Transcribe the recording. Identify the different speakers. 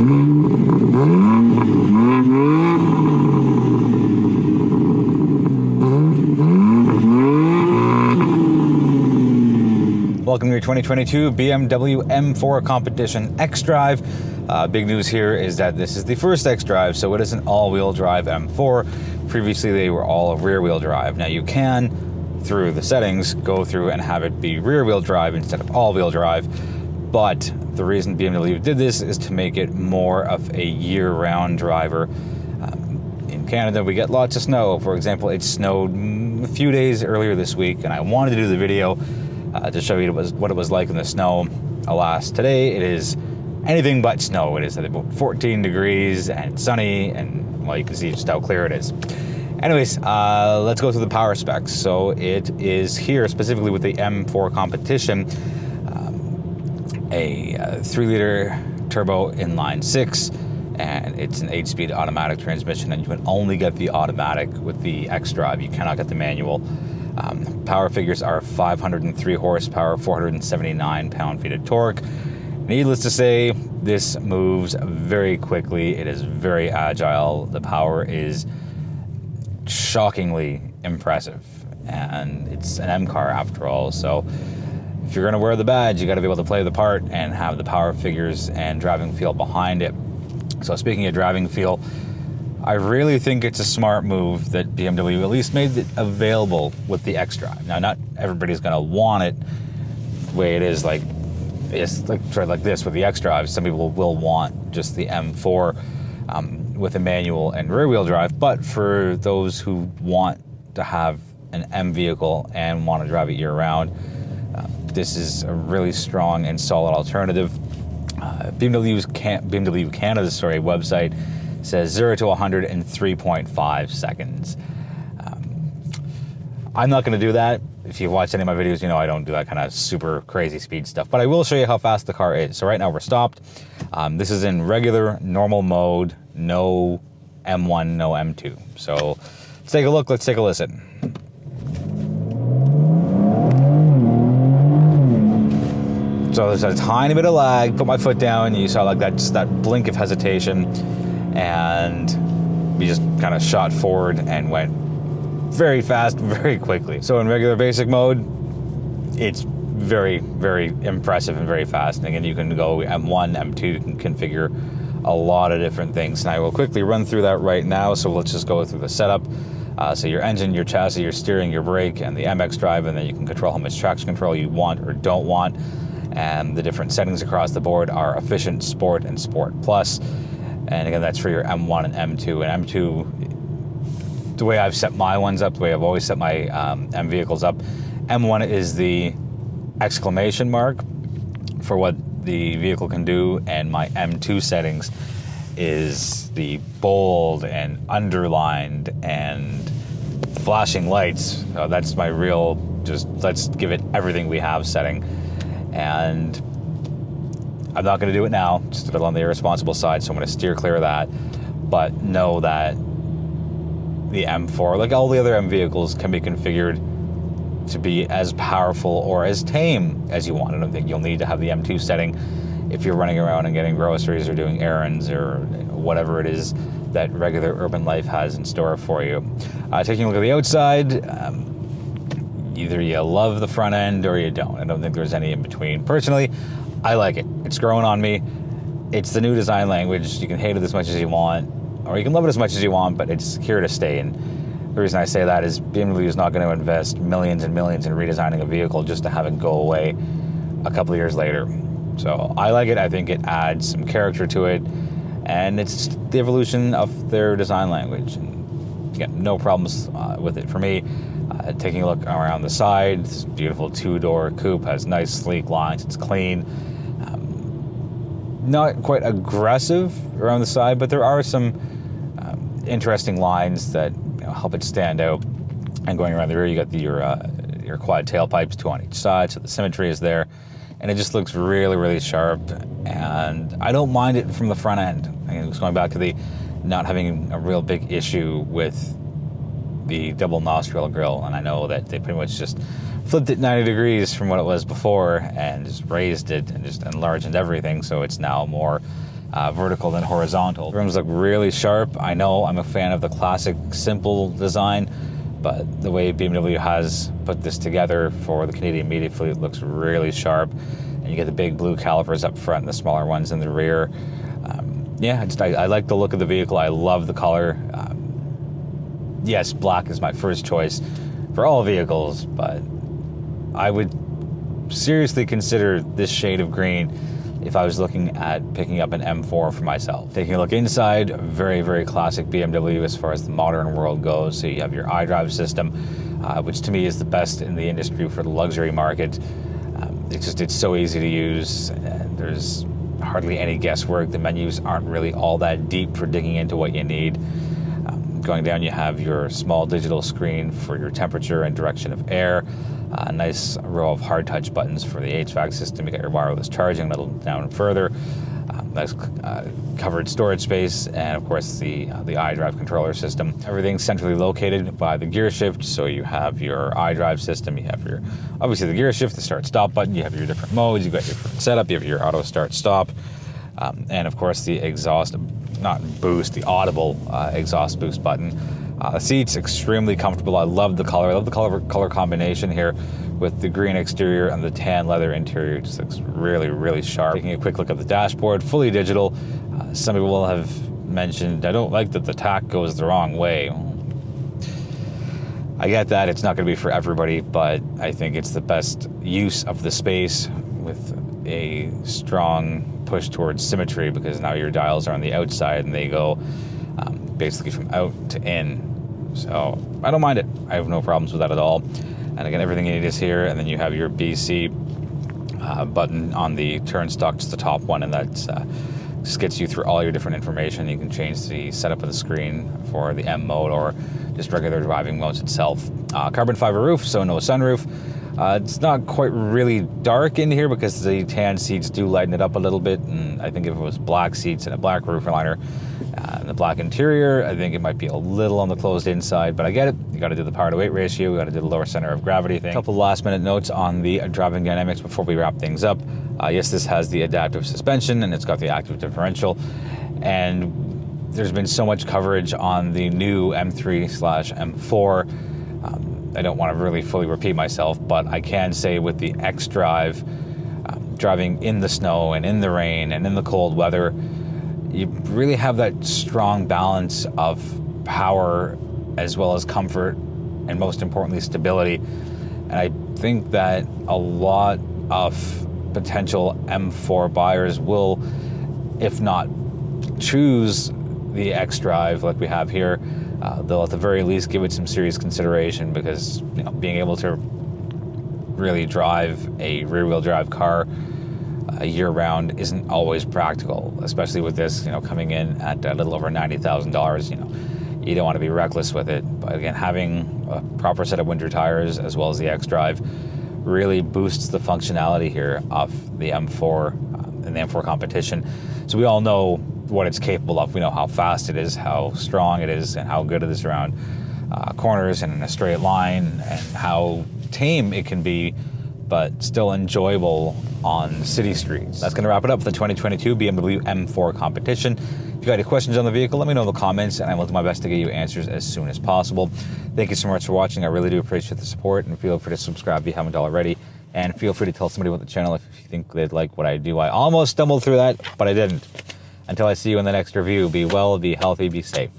Speaker 1: Welcome to your 2022 BMW M4 Competition xDrive. Big news here is that this is the first xDrive, so it is an all-wheel drive M4. Previously, they were all rear-wheel drive. Now you can, through the settings, go through and have it be rear-wheel drive instead of all-wheel drive. But the reason BMW did this is to make it more of a year-round driver. In Canada, we get lots of snow. For example, it snowed a few days earlier this week, and I wanted to do the video to show you what it was like in the snow. Alas, today it is anything but snow. It is at about 14 degrees and sunny, and well, you can see just how clear it is. Anyways, let's go through the power specs. So it is here specifically with the M4 Competition, a 3-liter turbo inline 6, and it's an 8-speed automatic transmission, and you can only get the automatic with the xDrive. You cannot get the manual. Power figures are 503 horsepower, 479 pound-feet of torque. Needless to say, this moves very quickly. It is very agile. The power is shockingly impressive, and it's an M car after all. So if you're going to wear the badge, you got to be able to play the part and have the power figures and driving feel behind it. So speaking of driving feel, I really think it's a smart move that BMW at least made it available with the xDrive. Now, not everybody's going to want it the way it is, like it's like this with the xDrive. Some people will want just the M4 with a manual and rear-wheel drive. But for those who want to have an M vehicle and want to drive it year-round, this is a really strong and solid alternative. BMW Canada's website says 0 to 100 in 3.5 seconds. I'm not going to do that. If you've watched any of my videos, you know I don't do that kind of super crazy speed stuff, but I will show you how fast the car is. So right now we're stopped. This is in regular, normal mode, no M1, no M2. So let's take a look, let's take a listen. So there's a tiny bit of lag, put my foot down, you saw like that, just that blink of hesitation, and we just kind of shot forward and went very fast, very quickly. So in regular basic mode, it's very, very impressive and very fast. And again, you can go M1, M2, you can configure a lot of different things. And I will quickly run through that right now. So let's just go through the setup. So your engine, your chassis, your steering, your brake, and the MX drive, and then you can control how much traction control you want or don't want. And the different settings across the board are Efficient, Sport, and Sport Plus. And again, that's for your M1 and M2. And M2, the way I've set my ones up, the way I've always set my M vehicles up, M1 is the exclamation mark for what the vehicle can do, and my M2 settings is the bold and underlined and flashing lights. So that's my real, just let's give it everything we have setting. And I'm not going to do it now, just a little on the irresponsible side, so I'm going to steer clear of that. But know that the M4, like all the other M vehicles, can be configured to be as powerful or as tame as you want. I don't think you'll need to have the M2 setting if you're running around and getting groceries or doing errands or whatever it is that regular urban life has in store for you. Taking a look at the outside, either you love the front end or you don't. I don't think there's any in between. Personally, I like it. It's growing on me. It's the new design language. You can hate it as much as you want, or you can love it as much as you want, but it's here to stay. And the reason I say that is BMW is not going to invest millions and millions in redesigning a vehicle just to have it go away a couple of years later. So I like it. I think it adds some character to it, and it's the evolution of their design language. And again, no problems with it for me. Taking a look around the side, this beautiful 2-door coupe has nice sleek lines. It's clean. Not quite aggressive around the side, but there are some interesting lines that help it stand out. And going around the rear, you got your quad tailpipes, 2 on each side, so the symmetry is there, and it just looks really, really sharp. And I don't mind it from the front end. It's going back to the not having a real big issue with the double nostril grille, and I know that they pretty much just flipped it 90 degrees from what it was before and just raised it and just enlarged everything, so it's now more vertical than horizontal. The rims look really sharp. I know I'm a fan of the classic simple design, but the way BMW has put this together for the Canadian media fleet looks really sharp. And you get the big blue calipers up front and the smaller ones in the rear. Yeah, I like the look of the vehicle. I love the color. Yes, black is my first choice for all vehicles, but I would seriously consider this shade of green if I was looking at picking up an M4 for myself. Taking a look inside, very, very classic BMW as far as the modern world goes. So you have your xDrive system, which to me is the best in the industry for the luxury market. It's so easy to use, and there's hardly any guesswork. The menus aren't really all that deep for digging into what you need. Going down, you have your small digital screen for your temperature and direction of air. A nice row of hard touch buttons for the HVAC system. You got your wireless charging a little down further. Nice covered storage space, and of course the iDrive controller system. Everything's centrally located by the gear shift, so you have your iDrive system, you have your, obviously the gear shift, the start-stop button, you have your different modes, you've got your different setup, you have your auto start-stop, and of course the exhaust, not boost, the audible exhaust boost button. The seat's extremely comfortable. I love the color. I love the color combination here with the green exterior and the tan leather interior. It just looks really, really sharp. Taking a quick look at the dashboard, fully digital. Some people have mentioned, I don't like that the tack goes the wrong way. I get that, it's not going to be for everybody, but I think it's the best use of the space with a strong push towards symmetry, because now your dials are on the outside and they go basically from out to in. So I don't mind it. I have no problems with that at all. And again, everything you need is here. And then you have your BC button on the turnstock, just the top one, and that just gets you through all your different information. You can change the setup of the screen for the M mode or just regular driving modes itself. Carbon fiber roof, so no sunroof. It's not quite really dark in here because the tan seats do lighten it up a little bit, and I think if it was black seats and a black roof liner and the black interior, I think it might be a little on the closed inside, but I get it. You got to do the power to weight ratio, you got to do the lower center of gravity thing. A couple last minute notes on the driving dynamics before we wrap things up. Yes, this has the adaptive suspension and it's got the active differential, and there's been so much coverage on the new M3/M4. I don't want to really fully repeat myself, but I can say with the xDrive, driving in the snow and in the rain and in the cold weather, you really have that strong balance of power as well as comfort and most importantly stability. And I think that a lot of potential M4 buyers will, if not choose the xDrive like we have here, they'll at the very least give it some serious consideration, because being able to really drive a rear-wheel drive car year-round isn't always practical, especially with this coming in at a little over $90,000. You don't want to be reckless with it, but again, having a proper set of winter tires as well as the xDrive really boosts the functionality here of the M4 and the M4 Competition. So we all know what it's capable of. We know how fast it is, how strong it is, and how good it is around corners and in a straight line, and how tame it can be, but still enjoyable on city streets. That's going to wrap it up for the 2022 BMW M4 Competition. If you got any questions on the vehicle, let me know in the comments, and I will do my best to get you answers as soon as possible. Thank you so much for watching. I really do appreciate the support, and feel free to subscribe if you haven't already. And feel free to tell somebody about the channel if you think they'd like what I do. I almost stumbled through that, but I didn't. Until I see you in the next review, be well, be healthy, be safe.